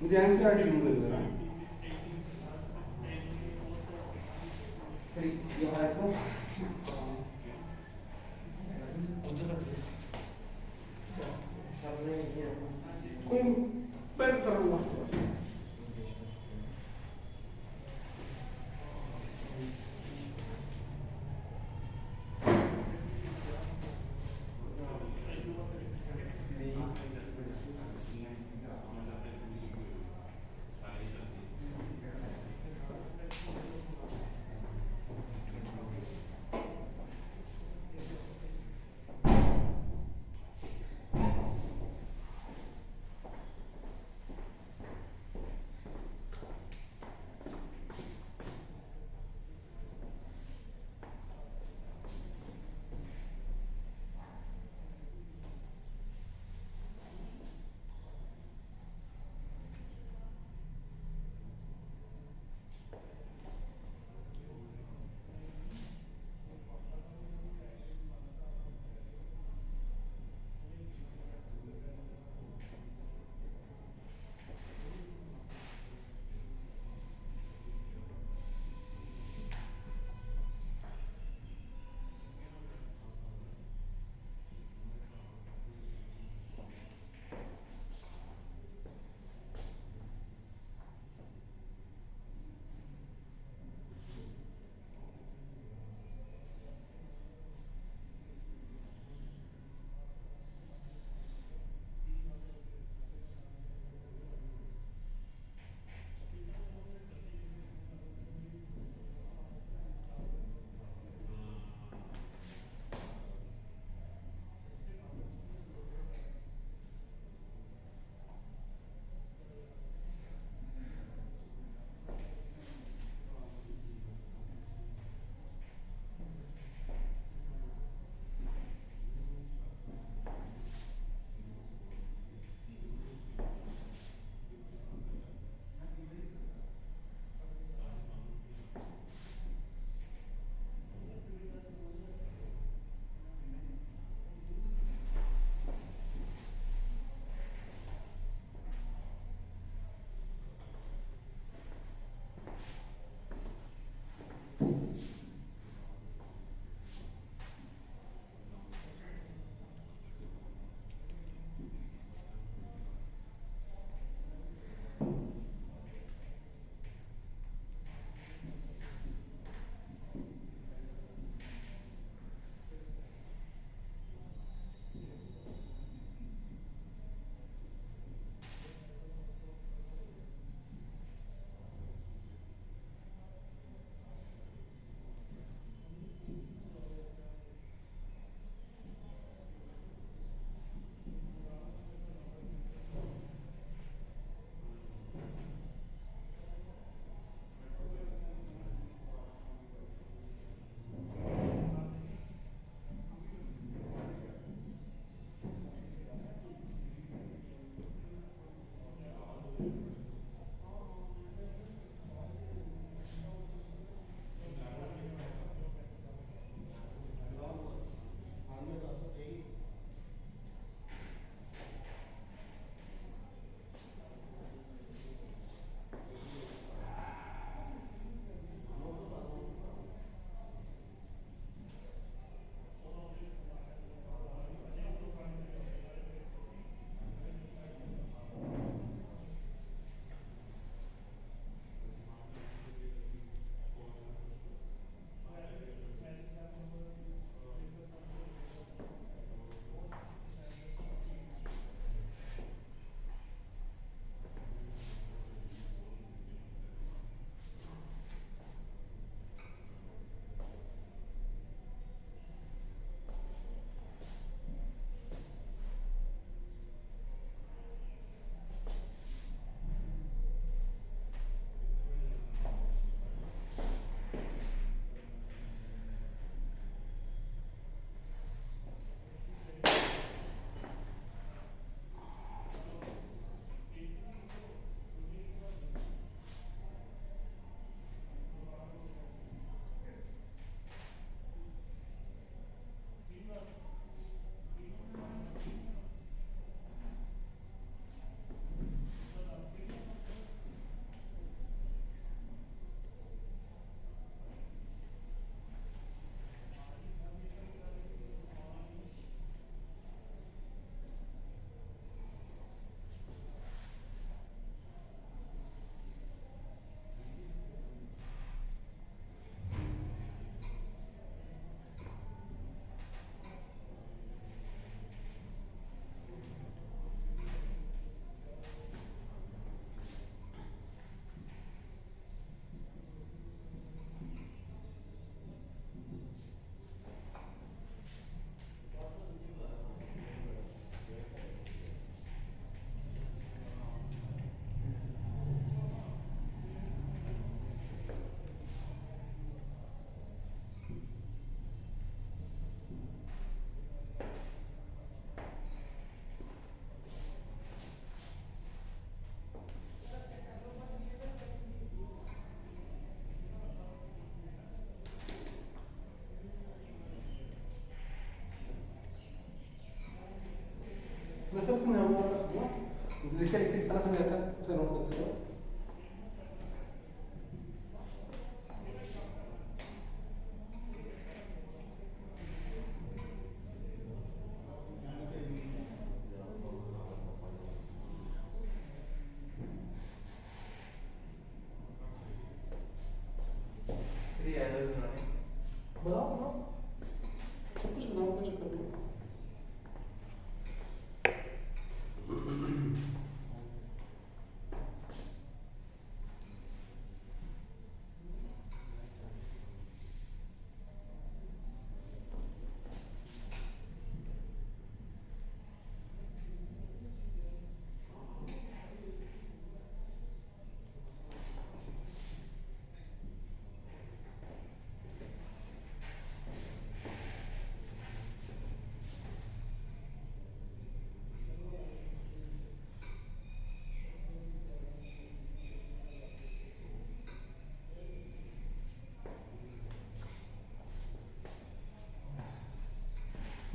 मुझे NCERT link दे देना फिर ये है तो कोई पैक करूँगा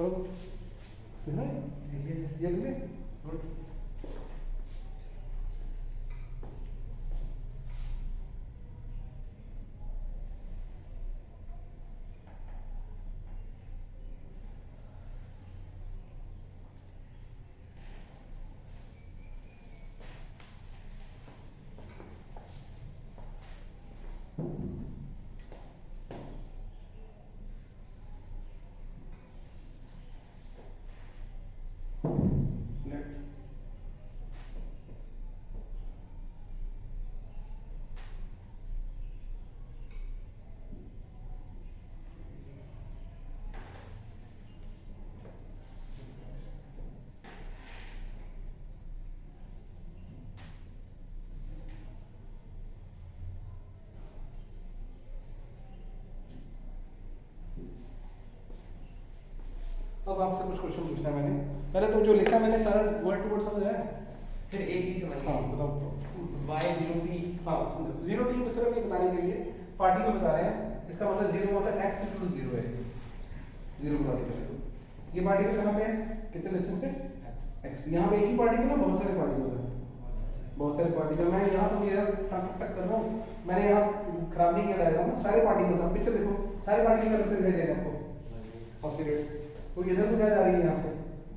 करो है ये अगले गुड। अब आपसे कुछ क्वेश्चन पूछना है मैंने, पहले तो जो लिखा मैंने सारा वर्ड टू वर्ड समझ आया? फिर एक चीज समझ हाँ गए बताओ। y 0t। हाँ जीरो टी सिर्फ ये बताने के लिए पार्टिकल बता रहे हैं, इसका मतलब जीरो मतलब x इक्वल टू जीरो है, जीरो पार्टिकल। ये पार्टिकल कहाँ पे है, कितने डिस्टेंस पे? x। यहाँ पे एक ही पार्टिकल है, बहुत सारे पार्टिकल हैं, बहुत सारे पार्टिकल। मैं यहाँ तो ये टक कर रहा हूँ, मैंने यहाँ खराब नहीं किया डायग्राम, सारे पार्टिकल आप पिक्चर देखो, सारे पार्टिकल करते दिखाई दे रहे हैं आपको। ऑसिलेट तो इधर से क्या जा रही है, यहाँ से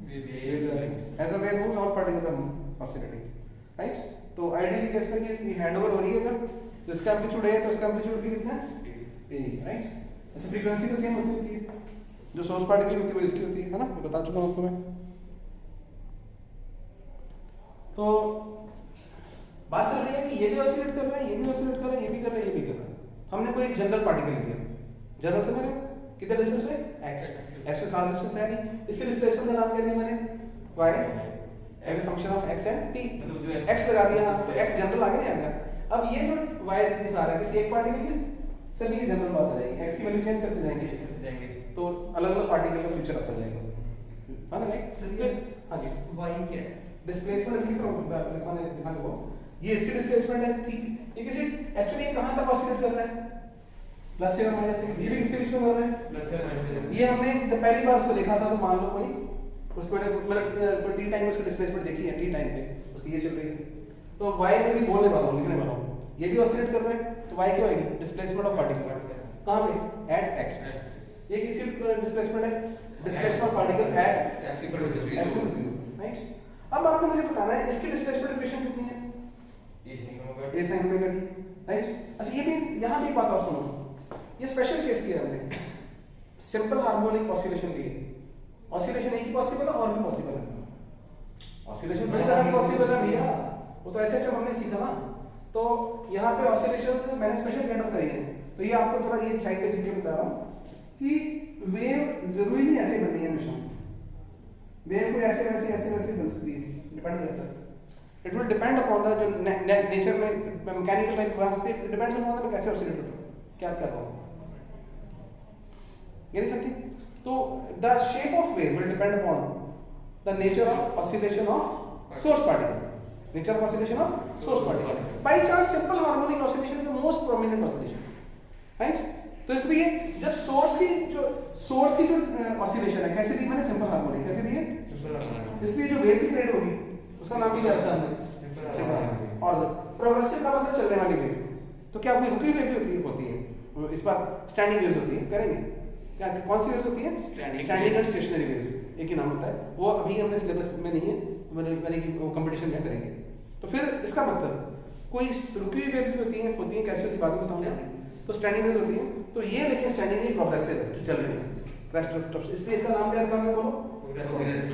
वेव जा रही है। As a wave moves all particles are oscillating, right. तो आइडियली केस में ये हैंडओवर हो रही है, अगर इसका एम्पलीट्यूड है तो इसका एम्पलीट्यूड भी कितना है, ए, राइट। अच्छा फ्रीक्वेंसी तो सेम होती है, जो सोर्स पार्टिकल होती है वो इसकी होती है ना, मैं बता चुका हूँ आपको मैं। तो बात चल रही है कि ये भी ऑसिलेट कर रहा है, ये भी ऑसिलेट कर रहा है, ये भी कर रहा है, ये भी कर रहा है। हमने कोई एक जनरल पार्टिकल लिया, जनरल से मैंने कितने डिस्टेंस पे x, x का खास डिस्टेंस है नहीं, इसके डिस्प्लेसमेंट का नाम क्या दिया मैंने, y as a function of x and t। x लगा दिया तो x जनरल आगे नहीं आएगा। अब ये जो y दिखा रहा है किसी एक पार्टिकल की सभी की जनरल बात आ जाएगी, x की वैल्यू चेंज करते जाएंगे तो अलग-अलग पार्टिकल का फ्यूचर आता जाएगा, है ना, राइट। फिर हां जी y क्या है, डिस्प्लेसमेंट लिख रहा हूं, लिखवाने दिखाने को, ये इसकी डिस्प्लेसमेंट है थी, ये किसी एक्चुअली कहां तक ऑसिलेट कर रहा है, प्लस से और माइनस से, ये भी किसके बीच में कर रहा है, प्लस से माइनस। ये हमने जब पहली बार उसको देखा था तो मान लो कोई उसको मतलब टी टाइम में उसकी डिस्प्लेसमेंट देखी है, टी टाइम पे उसकी ये चल रही है, तो y में भी बोलने वाला हूं, लिखने वाला हूं, ये भी ऑसिलेट कर रहा है तो y क्या होगी, डिस्प्लेसमेंट ऑफ पार्टिकल कहां पे, एट x। ये किसी डिस्प्लेसमेंट है, displacement of particle at x equal to 0, right. अब आपको मुझे बताना है इसकी डिस्प्लेसमेंट इक्वेशन कितनी है, ये sin omega a sin omega t, right. अच्छा ये भी यहां भी एक बात और सुनो, ये स्पेशल केस किया हमने सिंपल हार्मोनिक ऑसिलेशन के लिए। ऑसिलेशन एक ही पॉसिबल है और भी पॉसिबल है, ऑसिलेशन बड़ी तरह की पॉसिबल है भैया, वो तो ऐसे जब हमने सीखा ना, तो यहाँ पे ऑसिलेशंस मैंने स्पेशल काइंड ऑफ करी है। तो ये आपको थोड़ा ये साइड पे जिक्र बता रहा हूँ कि वेव जरूरी नहीं ऐसे बननी है हमेशा, वेव कोई ऐसे वैसे बन सकती है, डिपेंड करता है, it will depend upon the जो नेचर में मैकेनिकल टाइप बना सकते हैं, डिपेंड्स अपॉन द कैसे ऑसिलेट होता है, क्या कर रहा हूँ ये नहीं सकती। तो the shape of wave will depend upon the nature of oscillation of source particle, nature of oscillation of source particle. By chance simple harmonic oscillation is the most prominent oscillation, right. तो इसलिए जब source की जो oscillation है कैसे दी मैंने, simple harmonic कैसे दी है, इसलिए जो वेव की क्रिएट होगी उसका नाम भी क्या रखा हमने, और प्रोग्रेसिव का मतलब चलने वाली वेव। तो क्या कोई रुकी वेव भी होती है, इस बार स्टैंडिंग वेव्स होती है, करेंगे क्या, कौन सी वेव्स होती है, स्टैंडिंग एंड स्टेशनरी वेव्स, एक ही नाम होता है, वो अभी हमने सिलेबस में नहीं है, मैंने कि वो कंपटीशन में करेंगे। तो फिर इसका मतलब कोई रुकी हुई वेव्स होती हैं कैसे होती है बाद में बताऊंगा, तो स्टैंडिंग वेव्स होती है, तो ये लेकिन स्टैंडिंग नहीं प्रोग्रेसिव है जो चल रही है, इसलिए इसका नाम क्या रखा हमने, बोलो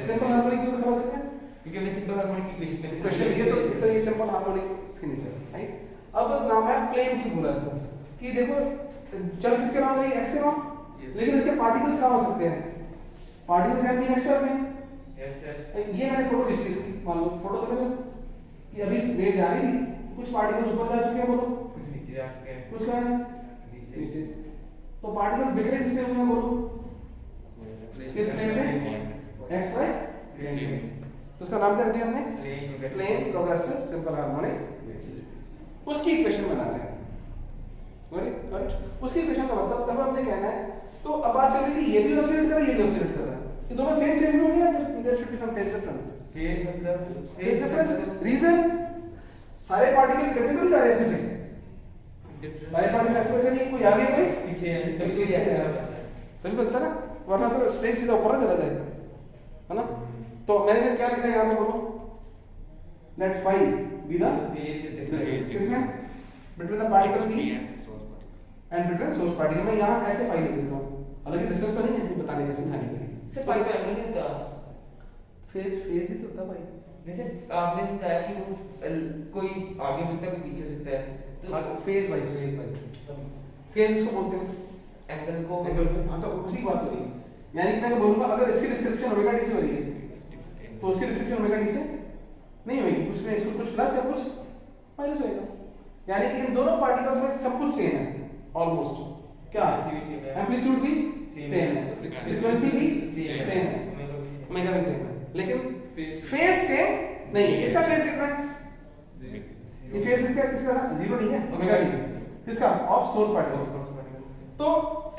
सिंपल हार्मोनिक क्यों रखा सकते हैं, क्योंकि हमने सिंपल हार्मोनिक की इक्वेशन ये तो ये सिंपल हार्मोनिक इसके नीचे, राइट। अब नाम है फ्लेम क्यों बोला इसका, कि देखो चल किसके नाम रही है, x के नाम, लेकिन इसके पार्टिकल्स कहां हो सकते हैं, particles can be next to में, यस सर। ये मैंने फोटो खींची इसकी, मान लो फोटो समझ लो, ये अभी वेव जा रही थी, कुछ पार्टिकल्स ऊपर जा चुके हैं, बोलो कुछ नीचे जा चुके हैं, कुछ कहां है नीचे, तो पार्टिकल्स बिखरे किसमें हुए हैं, बोलो किस प्लेन में, x y प्लेन में। तो उसका नाम क्या दिया हमने, प्लेन प्रोग्रेसिव सिंपल हार्मोनिक। उसकी इक्वेशन बना रहे हैं, राइट। उसकी इक्वेशन का मतलब तब हमने कहना है, तो अब बात चल रही थी ये भी ऑसिलेट कर रहा है, ये भी ऑसिलेट कर रहा है, ये दोनों सेम फेज में होंगे या there should be some phase difference? Phase मतलब फेज डिफरेंस रीजन सारे पार्टिकल कटे तो नहीं जा रहे ऐसे से, सारे पार्टिकल ऐसे से नहीं, कोई आगे कोई पीछे कभी कोई ऐसे तभी बनता ना, वरना तो स्ट्रेट सीधा ऊपर ना चला जाएगा, है ना? तो मैंने फिर क्या लिखा है यहाँ पे बोलो, let phi be the phase किसमें between the particle P and between source particle। मैं यहाँ ऐसे phi लिख देता हूँ, हालांकि डिस्टेंस तो नहीं है कुछ बताने के समझाने के लिए, से फाई का एंगल नहीं होता। फेज फेज ही तो होता भाई। जैसे आपने समझाया कि वो कोई आगे हो सकता है कोई पीछे हो सकता है, तो फेज वाइज फेज इसको बोलते हैं एंगल को एंगल को। हाँ तो उसी बात हो रही है, यानी कि मैं बोलूँगा अगर इसकी डिस्क्रिप्शन ओमेगा डी से हो रही है तो उसकी डिस्क्रिप्शन ओमेगा डी से नहीं होगी, उसमें इसको कुछ प्लस या कुछ माइनस होएगा, यानी कि इन दोनों पार्टिकल्स में सब कुछ सेम है ऑलमोस्ट। क्या एम्पलीट्यूड भी सेम है, फ्रीक्वेंसी भी सेम है, ओमेगा भी सेम है, लेकिन फेज सेम नहीं। इसका फेज कितना है? ये फेज इसका किसका ना जीरो नहीं है, ओमेगा डी है, किसका? Of source particle. तो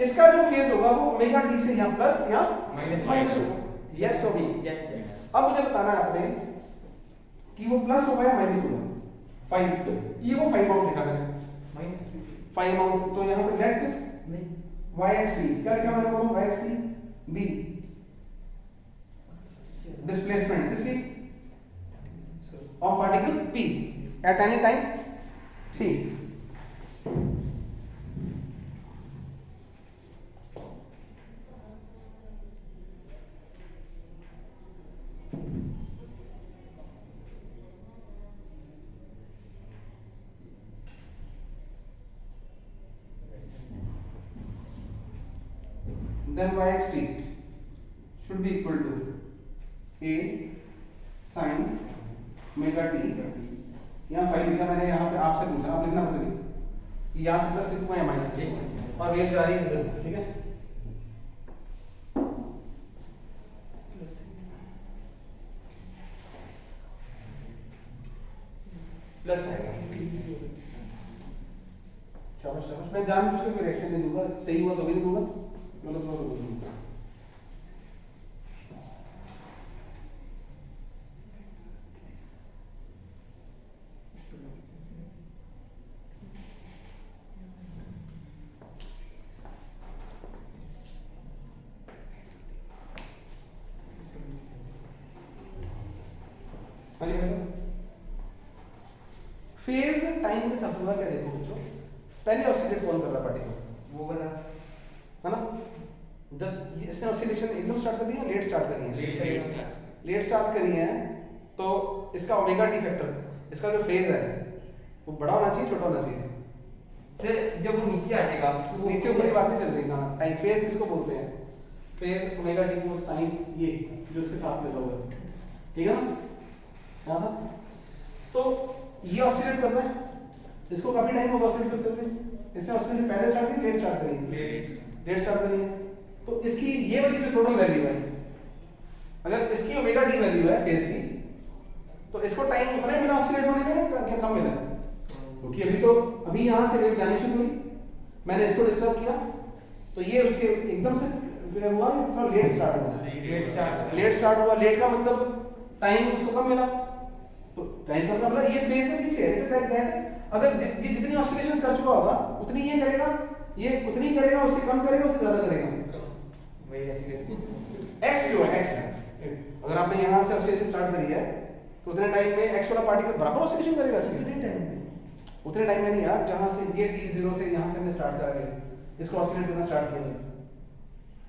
इसका जो फेज होगा वो ओमेगा डी से या प्लस या माइनस होगा, यस और नो। यस। अब मुझे बताना है आपने कि वो प्लस होगा या माइनस होगा। फाइव, ये वो फाइव अमाउंट लिखा मैंने, माइनस फाइव अमाउंट। तो यहाँ पे लेट नहीं y x t क्या लिखा मैंने बोलो, y x t b displacement किसकी? Of particle p at any time t। then y x t should be equal to a sin omega t। यहाँ फाइव लिखा मैंने, यहाँ पे आपसे पूछा, आप लिखना पता नहीं यहाँ पे प्लस लिखूंगा या माइनस, और रेंज जा रही है इधर, ठीक है? प्लस आएगा। शाबाश शाबाश, मैं जानबूझ के कोई रिएक्शन नहीं दूंगा, सही हुआ तो भी नहीं दूंगा, गलत हुआ तो भी नहीं दूंगा। फेज टाइम के साथ हुआ क्या देखो बच्चों, पहले ऑसिलेट कौन कर रहा है पार्टिकल? वो वाला है ना? जब इसने ऑसिलेशन एकदम स्टार्ट कर दिया, लेट स्टार्ट करी है, लेट स्टार्ट करी है, तो इसका ओमेगा टी फैक्टर, इसका जो फेज है वो बड़ा होना चाहिए छोटा होना चाहिए? सर जब वो नीचे आ जाएगा तो नीचे ऊपर की बात नहीं चल रही ना, टाइम फेज किसको बोलते हैं? फेज ओमेगा टी को साइन ये जो इसके साथ लगा हुआ है, ठीक है ना? हाँ तो ये ऑसिलेट कर रहा है, इसको काफी टाइम होगा ऑसिलेट करते हुए, इससे ऑसिलेट पहले स्टार्ट की लेट स्टार्ट करेंगे, लेट स्टार्ट करेंगे, तो इसकी ये वाली जो टोटल वैल्यू है, अगर इसकी ओमेगा डी वैल्यू है फेज की, तो इसको टाइम उतना ही मिला ऑसिलेट होने में क्या कम मिला? क्योंकि अभी यहाँ से वेव जानी शुरू हुई, मैंने इसको डिस्टर्ब किया, तो ये उसके एकदम से हुआ, थोड़ा लेट स्टार्ट हुआ, लेट स्टार्ट हुआ, लेट का मतलब टाइम उसको कम मिला, तो टाइम कम मिला, ये फेज में पीछे है, इट इज लाइक दैट। अगर ये जितनी ऑसिलेशंस कर चुका होगा उतनी ये करेगा, ये उतनी करेगा, उससे कम करेगा, उससे ज्यादा करेगा। वही ऐसे x जो है, x है, अगर आपने यहाँ से ऑसिलेशन स्टार्ट करी है तो उतने टाइम में x वाला पार्टिकल बराबर ऑसिलेशन करेगा, कितने टाइम में? उतने टाइम में नहीं यार, जहाँ से ये t0 से यहाँ से हमने स्टार्ट करा है, इसको ऑसिलेट करना स्टार्ट किया,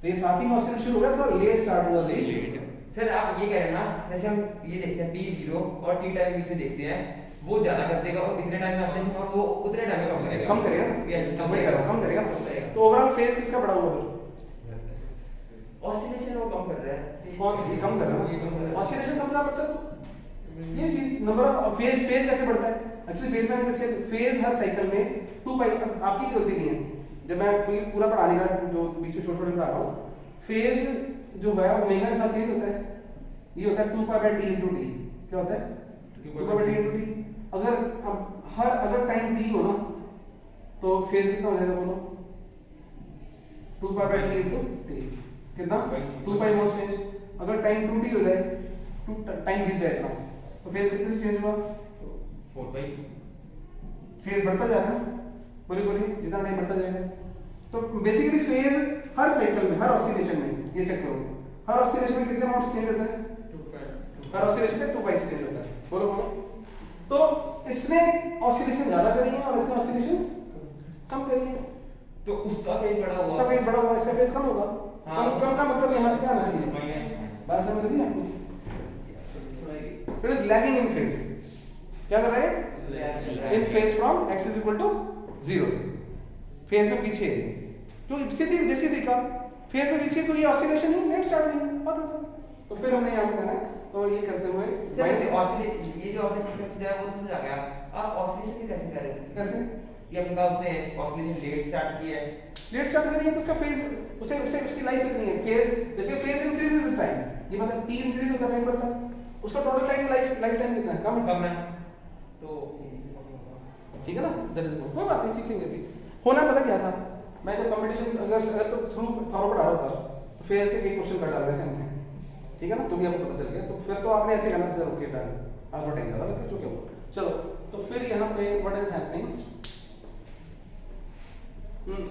तो ये साथ ही में ऑसिलेट शुरू हो गया, थोड़ा लेट स्टार्ट हुआ, लेट। सर आप ये कह रहे हैं ना, जैसे हम ये देखते हैं t0 और t टाइम के बीच में देखते हैं, वो ज्यादा कर देगा और इतने टाइम में ऑसिलेशन, और वो उतने टाइम में कम करेगा, कम करेगा ना? यस कम करेगा, कम करेगा। तो ओवरऑल फेज किसका बड़ा हुआ फिर? ऑसिलेशन वो कम कर रहा है, कौन? ये कम कर रहा है, ऑसिलेशन कम क्या करता है? ये चीज नंबर ऑफ फेज कैसे बढ़ता है? एक्चुअली फेज में फेज हर साइकिल में 2 पाई, आपकी गलती नहीं है, जब मैं कोई पूरा पढ़ाने का जो बीच में छोटे-छोटे पढ़ा रहा हूं, फेज जो है ओमेगा के साथ चेंज होता है, ये होता है 2 pi by t into t, क्या होता है? 2 pi by t into t। अगर टाइम t हो ना तो फेज कितना हो जाएगा बोलो? 2 pi by t into t, कितना? 2 पाई मोड चेंज, अगर टाइम 2t हो जाए, टू टाइम गिर जाए इतना, तो फेज कितने से चेंज हुआ? 4 फेज बढ़ता जा रहा है, बोलिए बोलिए, जितना टाइम बढ़ता जाएगा। तो बेसिकली फेज हर साइकिल में, हर ऑसिलेशन में, ये चेक करो, हर ऑसिलेशन में कितने अमाउंट चेंज होता है? 2 हर ऑसिलेशन में 2 पाई से चेंज होता है। बोलो बोलो। तो इसने ऑसिलेशन ज्यादा करी है और इसने ऑसिलेशन कम करी है। तो उसका फेज बड़ा हुआ, उसका फेज बड़ा हुआ, इसका फेज कम होगा। हाँ। कम का मतलब यहाँ पे क्या आना चाहिए? माइनस। बात समझ रही है आपको? It is lagging in phase. क्या कर रहा है? In phase from x is equal to 0 से फेज में पीछे है। तो सीधी जैसे देखा फेज में पीछे, तो ये ऑसिलेशन ही नेट स्टार्ट नहीं पता था। तो फिर हमने यहाँ पे करना है, तो ये करते हुए सर ऐसे ऑसिलेट, ये जो आपने तरीका समझाया वो तो समझ आ गया। आप ऑसिलेशन से कैसे कर रहे हैं? कैसे? ये आपने कहा उसने ऑसिलेशन लेट स्टार्ट किया है, लेट स्टार्ट करिए तो उसका फेज उसे उसे उसकी लाइफ कितनी है? फेज जैसे फेज इंक्रीजेस विद टाइम, ये मतलब t इंक्रीज होता टाइम बढ़ता है, उसका टोटल टाइम लाइफ टाइम कितना है? कम है। तो ठीक है ना? दैट इज कोई बात नहीं, सीखेंगे अभी। होना पता क्या था, मैं जब कंपटीशन अगर तो थ्रू थॉरो पढ़ा रहा था तो फेज के कई क्वेश्चन कर डाल रहे थे हमने, ठीक है ना? तो भी आपको पता चल गया। तो फिर तो आपने ऐसे करना था, ओके डन, आपको टाइम ज्यादा लगा तो क्या हुआ? चलो, तो फिर यहाँ पे व्हाट इज हैपनिंग,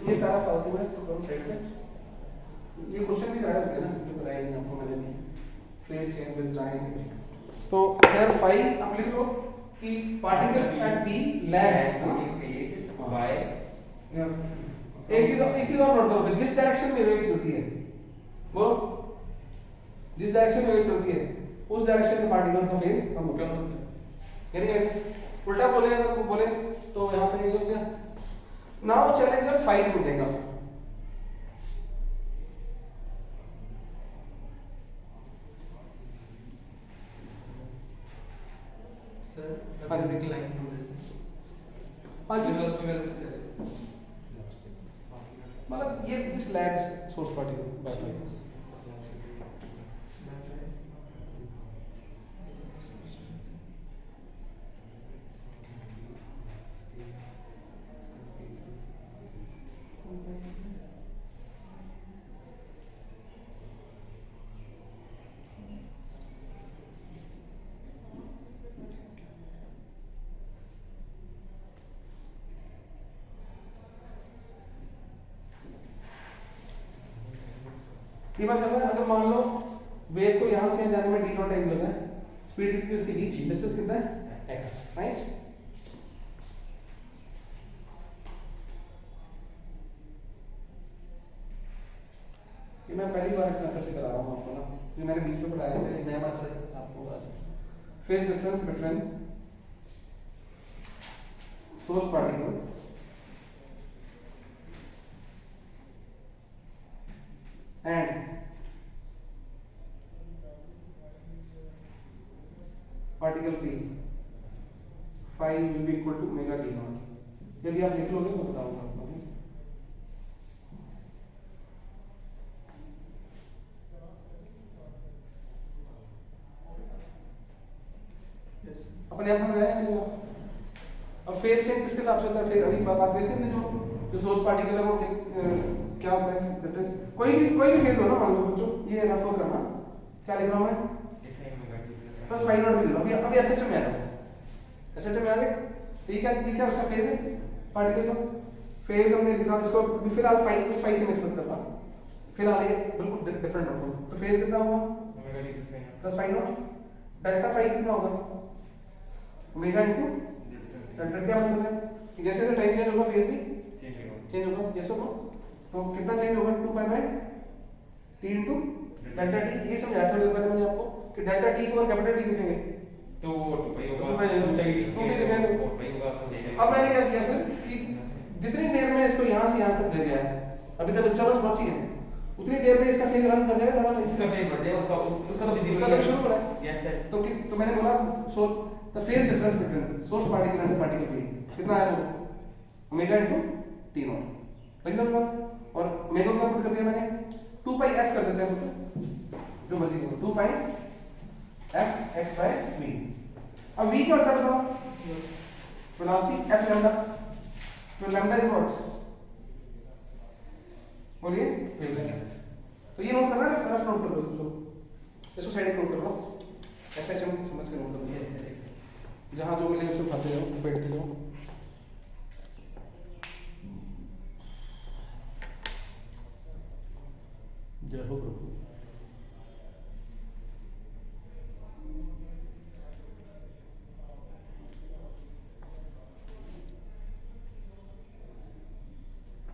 ये सारा फालतू है, सब करो साइड में। ये क्वेश्चन भी कराए होते हैं ना, जो कराए नहीं आपको मैंने भी, फेज चेंज विद टाइम। तो हियर 5 आप लिख लो कि particle at p lags by एक चीज और नोट करो, जिस डायरेक्शन में वेव चलती है, वो जिस डायरेक्शन में वेव चलती है उस डायरेक्शन में पार्टिकल्स का फेज कम होता है। यानी उल्टा बोले, अगर को बोले तो यहाँ पे ये हो गया। नाउ चैलेंज है 5 ढूंढेगा। सर अभी एक लाइन ढूंढ रहे थे, वेलोसिटी वाले से पहले मतलब ये this lags source particle by five. ये बात चल रहा है, अगर मान लो वेव को यहाँ से जाने में d नॉट टाइम लगा है, स्पीड कितनी उसकी v, डिस्टेंस कितना है x, राइट? ये मैं पहली बार इस मेथड से करा रहा हूँ आपको ना, ये मैंने बीच में पढ़ाया था, नया मेथड है आपको आज। Phase difference between source particle and particle P, phi will be equal to omega d naught। यदि आप लिख लोगे मैं बताऊंगा आपको। अपने आप समझ आया मेरे को? अब फेज चेंज किसके हिसाब से होता है? फेज अभी बात करते थे ना, जो सोर्स पार्टिकल है वो क्या होता है? दैट इज कोई भी फेज हो ना, मान लो बच्चों, ये रफ करना, क्या लिख रहा हूं मैं? प्लस फाइव नॉट भी लिख रहा हूं। अभी एसएचओ में आ रहा है, एसएचओ में आ गए, ठीक है उसका फेज है पार्टिकल का। फेज हमने लिखा, इसको फिलहाल फाइव इस फाइव से मिक्स मत करना, फिलहाल ये बिल्कुल डिफरेंट होगा। तो फेज कितना होगा? Plus five not. Delta five कितना होगा? Omega into delta. क्या मतलब है? जैसे जैसे टाइम चेंज होगा फेज भी चेंज होगा। यस हो तो कितना चेंज होगा? 2 pi by t into delta t। ये समझाया था पहले मैंने आपको कि डेल्टा t को अगर कैपिटल T लिखेंगे तो 2 पाई होगा, 2 पाई लिखेंगे। 4 पाई होगा। अब मैंने क्या किया फिर कि जितनी देर में इसको यहाँ से यहाँ तक ले गया है, अभी तक डिस्टर्बेंस बहुत है, उतनी देर में इसका फेज रन कर जाएगा, लगा नहीं इसका फेज बढ़ जाएगा, उसका तो शुरू हो रहा है। Yes sir. तो मैंने बोला so the phase difference between source particle and particle P कितना है? वो ओमेगा इनटू t नॉट। लगी समझ बात? और ओमेगा को पुट कर दिया मैंने, 2 पाई f कर देते हैं, जो मर्जी करो, 2 पाई f x बाय v। अब v क्या होता है बताओ? Velocity f lambda. तो लैम्डा इज व्हाट? बोलिए। तो ये नोट करना है, रफ नोट कर लो इसको। इसको साइड नोट कर लो, ऐसा चम समझ के नोट कर लो, जहाँ जो मिले उसे उठाते जाओ, बैठते जाओ। जय हो प्रभु।